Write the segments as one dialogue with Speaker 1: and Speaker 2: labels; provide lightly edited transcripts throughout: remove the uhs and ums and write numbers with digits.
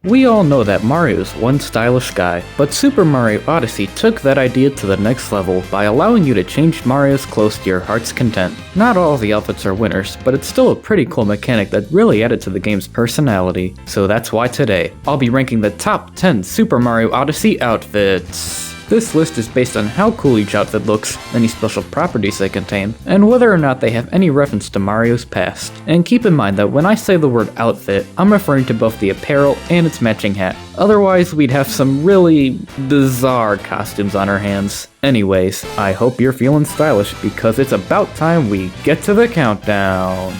Speaker 1: We all know that Mario's one stylish guy, but Super Mario Odyssey took that idea to the next level by allowing you to change Mario's clothes to your heart's content. Not all of the outfits are winners, but it's still a pretty cool mechanic that really added to the game's personality. So that's why today, I'll be ranking the top 10 Super Mario Odyssey outfits. This list is based on how cool each outfit looks, any special properties they contain, and whether or not they have any reference to Mario's past. And keep in mind that when I say the word outfit, I'm referring to both the apparel and its matching hat. Otherwise, we'd have some really bizarre costumes on our hands. Anyways, I hope you're feeling stylish because it's about time we get to the countdown.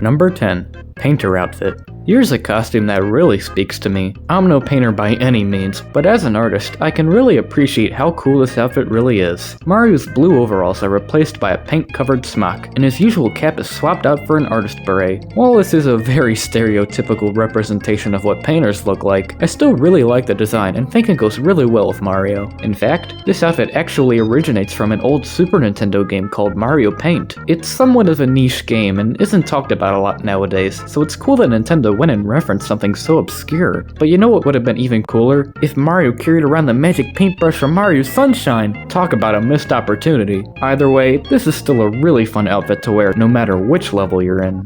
Speaker 1: Number 10. Painter Outfit. Here's a costume that really speaks to me. I'm no painter by any means, but as an artist, I can really appreciate how cool this outfit really is. Mario's blue overalls are replaced by a paint-covered smock, and his usual cap is swapped out for an artist beret. While this is a very stereotypical representation of what painters look like, I still really like the design and think it goes really well with Mario. In fact, this outfit actually originates from an old Super Nintendo game called Mario Paint. It's somewhat of a niche game and isn't talked about a lot nowadays, so it's cool that Nintendo went and referenced something so obscure. But you know what would have been even cooler? If Mario carried around the magic paintbrush from Mario's Sunshine! Talk about a missed opportunity. Either way, this is still a really fun outfit to wear no matter which level you're in.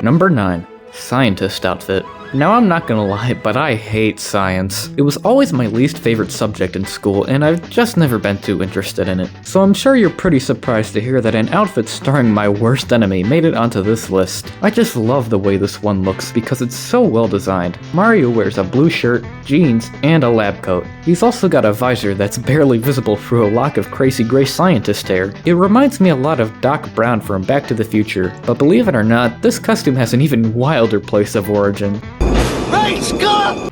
Speaker 1: Number 9. Scientist Outfit. Now I'm not gonna lie, but I hate science. It was always my least favorite subject in school, and I've just never been too interested in it. So I'm sure you're pretty surprised to hear that an outfit starring my worst enemy made it onto this list. I just love the way this one looks because it's so well designed. Mario wears a blue shirt, jeans, and a lab coat. He's also got a visor that's barely visible through a lock of crazy gray scientist hair. It reminds me a lot of Doc Brown from Back to the Future, but believe it or not, this costume has an even wilder place of origin.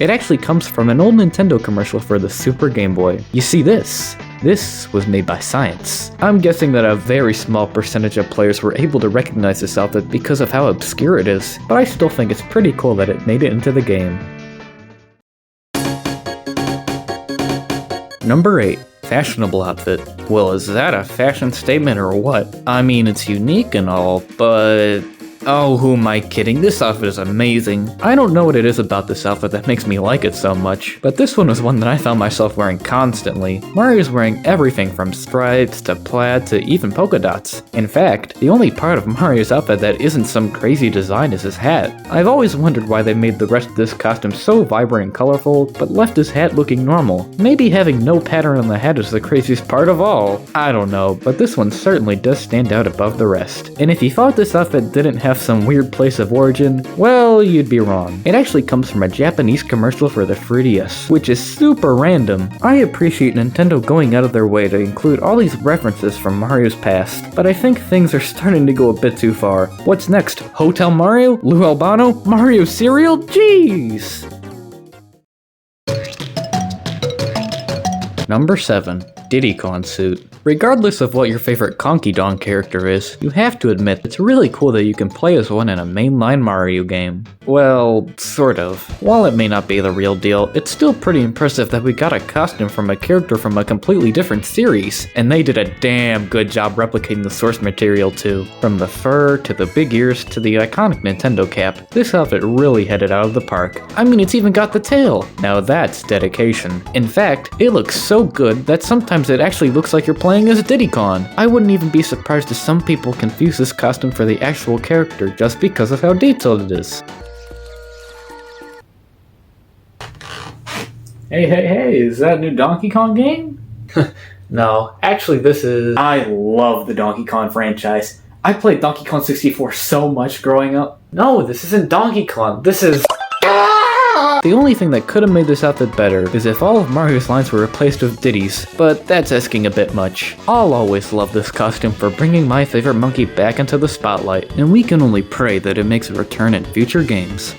Speaker 1: It actually comes from an old Nintendo commercial for the Super Game Boy. You see this was made by science. I'm guessing that a very small percentage of players were able to recognize this outfit because of how obscure it is, but I still think it's pretty cool that it made it into the game. Number 8. Fashionable Outfit. Well, is that a fashion statement or what? I mean, it's unique and all, but... oh, who am I kidding? This outfit is amazing. I don't know what it is about this outfit that makes me like it so much, but this one was one that I found myself wearing constantly. Mario's wearing everything from stripes to plaid to even polka dots. In fact, the only part of Mario's outfit that isn't some crazy design is his hat. I've always wondered why they made the rest of this costume so vibrant and colorful, but left his hat looking normal. Maybe having no pattern on the hat is the craziest part of all. I don't know, but this one certainly does stand out above the rest. And if you thought this outfit didn't have some weird place of origin, well, you'd be wrong. It actually comes from a Japanese commercial for the 3DS, which is super random. I appreciate Nintendo going out of their way to include all these references from Mario's past, but I think things are starting to go a bit too far. What's next? Hotel Mario? Lou Albano? Mario cereal? Jeez! Number 7. Diddy Suit. Regardless of what your favorite Conky Dong character is, you have to admit it's really cool that you can play as one in a mainline Mario game. Well, sort of. While it may not be the real deal, it's still pretty impressive that we got a costume from a character from a completely different series, and they did a damn good job replicating the source material too. From the fur, to the big ears, to the iconic Nintendo cap, this outfit really had it out of the park. I mean, it's even got the tail. Now that's dedication. In fact, it looks so good that sometimes it actually looks like you're playing as Diddy Kong. I wouldn't even be surprised if some people confuse this costume for the actual character just because of how detailed it is. Hey, is that a new Donkey Kong game? No, actually this is... I love the Donkey Kong franchise. I played Donkey Kong 64 so much growing up. No, this isn't Donkey Kong, this is... The only thing that could have made this outfit better is if all of Mario's lines were replaced with Diddy's, but that's asking a bit much. I'll always love this costume for bringing my favorite monkey back into the spotlight, and we can only pray that it makes a return in future games.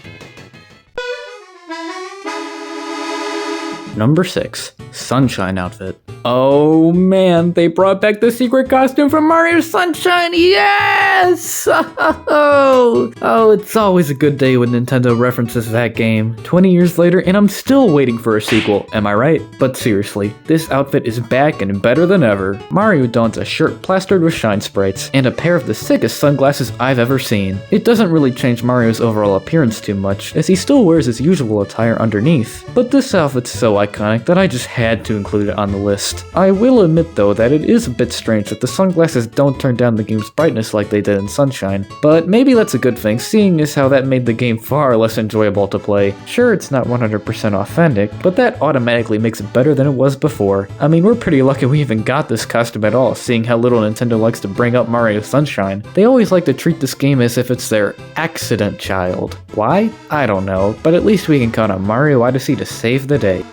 Speaker 1: Number 6. Sunshine outfit. Oh man, they brought back the secret costume from Mario Sunshine, yes! Oh, it's always a good day when Nintendo references that game. 20 years later and I'm still waiting for a sequel, am I right? But seriously, this outfit is back and better than ever. Mario dons a shirt plastered with shine sprites, and a pair of the sickest sunglasses I've ever seen. It doesn't really change Mario's overall appearance too much, as he still wears his usual attire underneath, but this outfit's so iconic that I just had to include it on the list. I will admit though that it is a bit strange that the sunglasses don't turn down the game's brightness like they did in Sunshine, but maybe that's a good thing, seeing as how that made the game far less enjoyable to play. Sure, it's not 100% authentic, but that automatically makes it better than it was before. I mean, we're pretty lucky we even got this costume at all, seeing how little Nintendo likes to bring up Mario Sunshine. They always like to treat this game as if it's their accident child. Why? I don't know, but at least we can count on Mario Odyssey to save the day.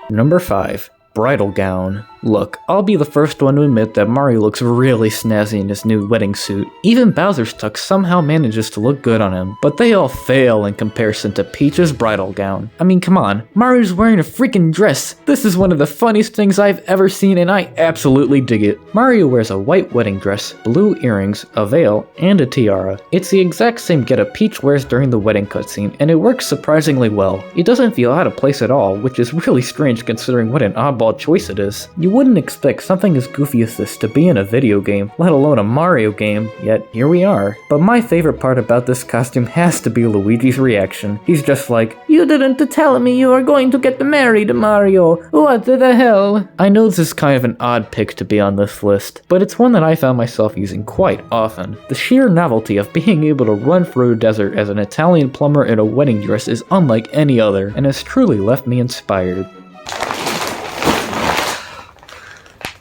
Speaker 1: Number 5. Bridal Gown. Look, I'll be the first one to admit that Mario looks really snazzy in his new wedding suit. Even Bowser's tux somehow manages to look good on him, but they all fail in comparison to Peach's bridal gown. I mean, come on, Mario's wearing a freaking dress. This is one of the funniest things I've ever seen and I absolutely dig it. Mario wears a white wedding dress, blue earrings, a veil, and a tiara. It's the exact same getup Peach wears during the wedding cutscene, and it works surprisingly well. It doesn't feel out of place at all, which is really strange considering what an oddball choice it is. You wouldn't expect something as goofy as this to be in a video game, let alone a Mario game, yet here we are. But my favorite part about this costume has to be Luigi's reaction. He's just like, "You didn't tell me you are going to get married, Mario. What the hell?" I know this is kind of an odd pick to be on this list, but it's one that I found myself using quite often. The sheer novelty of being able to run through a desert as an Italian plumber in a wedding dress is unlike any other, and has truly left me inspired.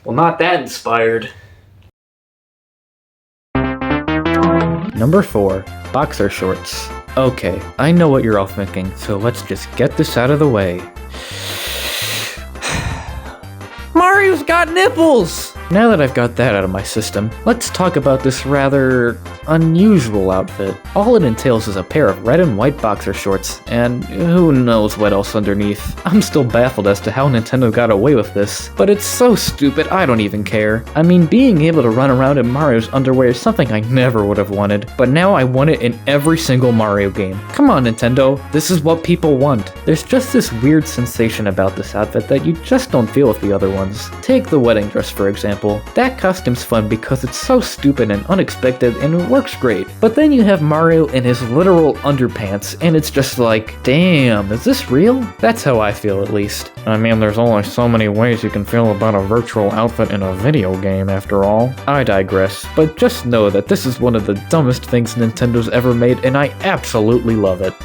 Speaker 1: Well, not that inspired. Number 4. Boxer shorts. Okay, I know what you're all thinking, so let's just get this out of the way. Mario's got nipples! Now that I've got that out of my system, let's talk about this rather unusual outfit. All it entails is a pair of red and white boxer shorts, and who knows what else underneath. I'm still baffled as to how Nintendo got away with this, but it's so stupid I don't even care. I mean, being able to run around in Mario's underwear is something I never would have wanted, but now I want it in every single Mario game. Come on, Nintendo, this is what people want. There's just this weird sensation about this outfit that you just don't feel with the other ones. Take the wedding dress for example. That costume's fun because it's so stupid and unexpected and it works great. But then you have Mario in his literal underpants and it's just like, damn, is this real? That's how I feel at least. I mean, there's only so many ways you can feel about a virtual outfit in a video game after all. I digress, but just know that this is one of the dumbest things Nintendo's ever made and I absolutely love it.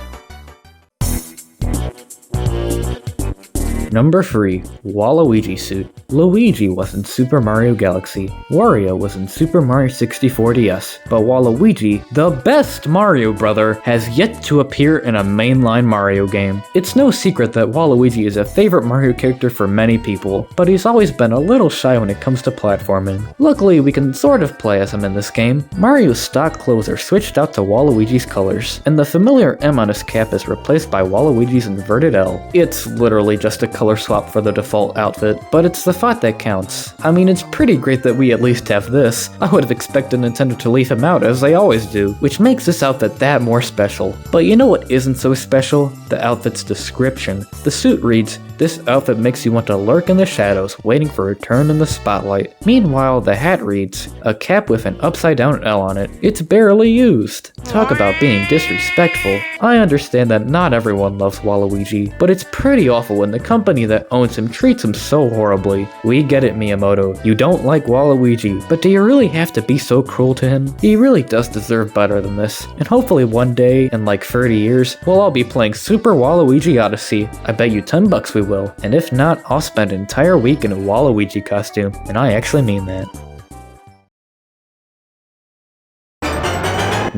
Speaker 1: Number 3. Waluigi Suit. Luigi was in Super Mario Galaxy, Wario was in Super Mario 64 DS, but Waluigi, the best Mario brother, has yet to appear in a mainline Mario game. It's no secret that Waluigi is a favorite Mario character for many people, but he's always been a little shy when it comes to platforming. Luckily, we can sort of play as him in this game. Mario's stock clothes are switched out to Waluigi's colors, and the familiar M on his cap is replaced by Waluigi's inverted L. It's literally just a color swap for the default outfit, but it's the thought that counts. I mean, it's pretty great that we at least have this. I would have expected Nintendo to leave him out, as they always do, which makes this outfit that more special. But you know what isn't so special? The outfit's description. The suit reads, "This outfit makes you want to lurk in the shadows, waiting for a turn in the spotlight." Meanwhile, the hat reads, "A cap with an upside down L on it. It's barely used." Talk about being disrespectful. I understand that not everyone loves Waluigi, but it's pretty awful when the company that owns him treats him so horribly. We get it, Miyamoto. You don't like Waluigi, but do you really have to be so cruel to him? He really does deserve better than this. And hopefully one day, in like 30 years, we'll all be playing Super Waluigi Odyssey. I bet you $10 we will. And if not, I'll spend an entire week in a Waluigi costume. And I actually mean that.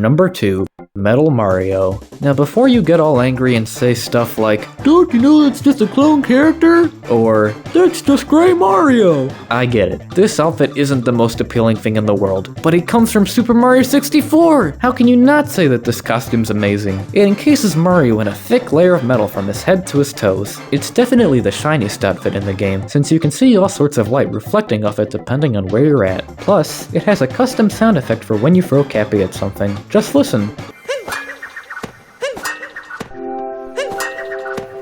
Speaker 1: Number 2. Metal Mario. Now before you get all angry and say stuff like, "Don't you know that's just a clone character?" Or, "That's just Gray Mario." I get it. This outfit isn't the most appealing thing in the world, but it comes from Super Mario 64! How can you not say that this costume's amazing? It encases Mario in a thick layer of metal from his head to his toes. It's definitely the shiniest outfit in the game, since you can see all sorts of light reflecting off it depending on where you're at. Plus, it has a custom sound effect for when you throw Cappy at something. Just listen.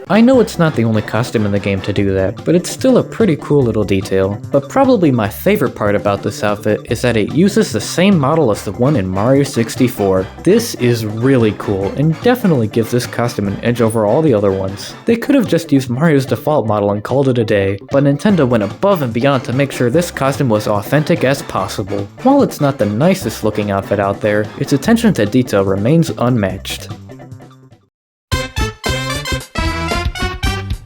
Speaker 1: I know it's not the only costume in the game to do that, but it's still a pretty cool little detail. But probably my favorite part about this outfit is that it uses the same model as the one in Mario 64. This is really cool, and definitely gives this costume an edge over all the other ones. They could have just used Mario's default model and called it a day, but Nintendo went above and beyond to make sure this costume was authentic as possible. While it's not the nicest looking outfit out there, its attention to detail remains unmatched.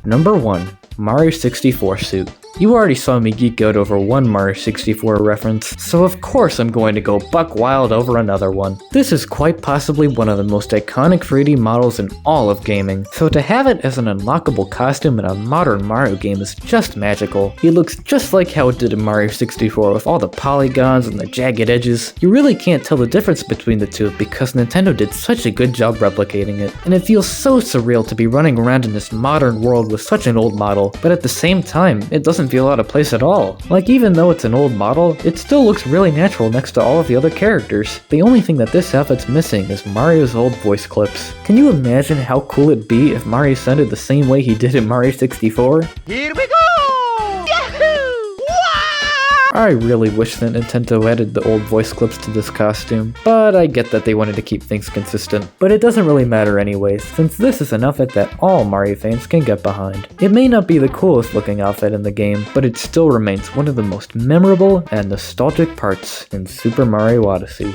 Speaker 1: Number 1. Mario 64 Suit. You already saw me geek out over one Mario 64 reference, so of course I'm going to go buck wild over another one. This is quite possibly one of the most iconic 3D models in all of gaming, so to have it as an unlockable costume in a modern Mario game is just magical. It looks just like how it did in Mario 64 with all the polygons and the jagged edges. You really can't tell the difference between the two because Nintendo did such a good job replicating it, and it feels so surreal to be running around in this modern world with such an old model, but at the same time, it doesn't feel out of place at all. Like, even though it's an old model, it still looks really natural next to all of the other characters. The only thing that this outfit's missing is Mario's old voice clips. Can you imagine how cool it'd be if Mario sounded the same way he did in Mario 64?
Speaker 2: Here we go! Yahoo! Wow!
Speaker 1: I really wish that Nintendo added the old voice clips to this costume, but I get that they wanted to keep things consistent. But it doesn't really matter anyways, since this is an outfit that all Mario fans can get behind. It may not be the coolest looking outfit in the game, but it still remains one of the most memorable and nostalgic parts in Super Mario Odyssey.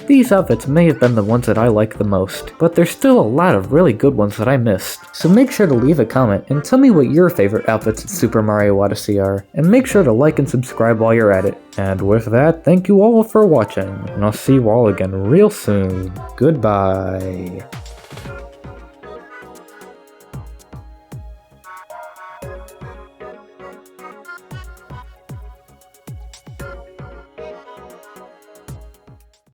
Speaker 1: These outfits may have been the ones that I like the most, but there's still a lot of really good ones that I missed. So make sure to leave a comment and tell me what your favorite outfits in Super Mario Odyssey are, and make sure to like and subscribe while you're at it. And with that, thank you all for watching, and I'll see you all again real soon. Goodbye.